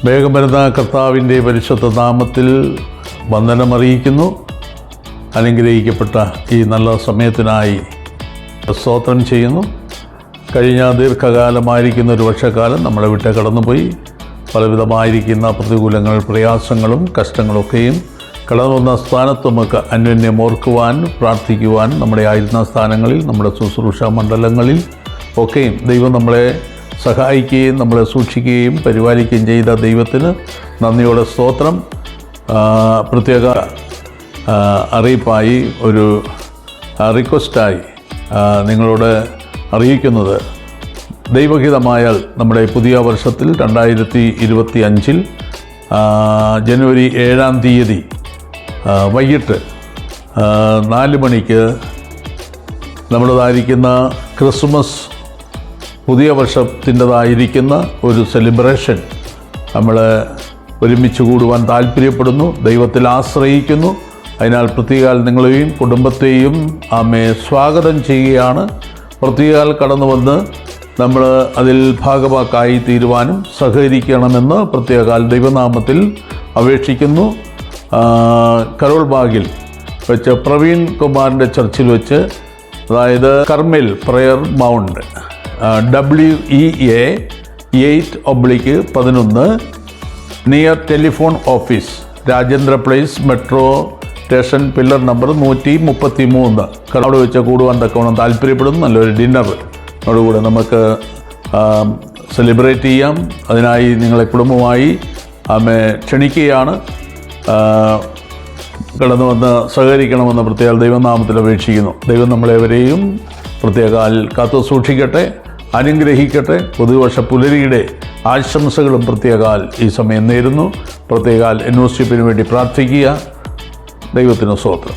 വേഗം വരുന്ന കർത്താവിൻ്റെ പരിശുദ്ധ നാമത്തിൽ വന്ദനമറിയിക്കുന്നു. അനുഗ്രഹിക്കപ്പെട്ട ഈ നല്ല സമയത്തിനായി സ്തോത്രം ചെയ്യുന്നു. കഴിഞ്ഞ ദീർഘകാലമായിരിക്കുന്ന ഒരു വർഷക്കാലം നമ്മളെ വിട്ട് കടന്നുപോയി. പലവിധമായിരിക്കുന്ന പ്രതികൂലങ്ങൾ, പ്രയാസങ്ങളും കഷ്ടങ്ങളൊക്കെയും കടന്നു വന്ന സ്ഥാനത്ത് നമുക്ക് അന്യോന്യം ഓർക്കുവാൻ, പ്രാർത്ഥിക്കുവാൻ, നമ്മുടെ ആയിരുന്ന സ്ഥാനങ്ങളിൽ, നമ്മുടെ ശുശ്രൂഷ മണ്ഡലങ്ങളിൽ ഒക്കെയും ദൈവം നമ്മളെ സഹായിക്കുകയും നമ്മളെ സൂക്ഷിക്കുകയും പരിപാലിക്കുകയും ചെയ്ത ദൈവത്തിന് നന്ദിയോടെ സ്തോത്രം. പ്രത്യേക അറിയിപ്പായി ഒരു റിക്വസ്റ്റായി നിങ്ങളോട് അറിയിക്കുന്നത്, ദൈവഹിതമായാൽ നമ്മുടെ പുതിയ വർഷത്തിൽ 2025 ജനുവരി 7-ാം തീയതി വൈകിട്ട് 4 മണിക്ക് നമ്മുടേതായിരിക്കുന്ന ക്രിസ്മസ് പുതിയ വർഷത്തിൻ്റെതായിരിക്കുന്ന ഒരു സെലിബ്രേഷൻ നമ്മൾ ഒരുമിച്ച് കൂടുവാൻ താല്പര്യപ്പെടുന്നു, ദൈവത്തിൽ ആശ്രയിക്കുന്നു. അതിനാൽ പ്രത്യേകാൽ നിങ്ങളെയും കുടുംബത്തെയും സ്വാഗതം ചെയ്യുകയാണ്. പ്രത്യേകാൽ കടന്നു വന്ന് നമ്മൾ അതിൽ ഭാഗവാക്കായി തീരുവാനും സഹകരിക്കണമെന്ന് പ്രത്യേകാൽ ദൈവനാമത്തിൽ അപേക്ഷിക്കുന്നു. കരോൾ ബാഗിൽ വെച്ച് പ്രവീൺ കുമാറിൻ്റെ ചർച്ചിൽ വെച്ച്, അതായത് Carmel prayer mount, WEA 8/11 near telephone office, Rajendra place, metro station, pillar number 133. അവിടെ വെച്ച് കൂടുവാൻ തക്കവണ്ണം താല്പര്യപ്പെടുന്നു. നല്ലൊരു ഡിന്നറിനോടുകൂടെ നമുക്ക് സെലിബ്രേറ്റ് ചെയ്യാം. അതിനായി നിങ്ങളെ കുടുംബമായി ക്ഷണിക്കുകയാണ്. കടന്നു വന്ന് സഹകരിക്കണമെന്ന് പ്രത്യേക ദൈവനാമത്തിൽ അപേക്ഷിക്കുന്നു. ദൈവം നമ്മളെവരെയും പ്രത്യേകാൽ കാത്തു സൂക്ഷിക്കട്ടെ, അനുഗ്രഹിക്കട്ടെ. പുതുവർഷ പുലരിയുടെ ആശംസകളും പ്രത്യേകാൽ ഈ സമയം നേരുന്നു. പ്രത്യേകാൽ NOCP വേണ്ടി പ്രാർത്ഥിക്കുക. ദൈവത്തിന് സ്തോത്രം.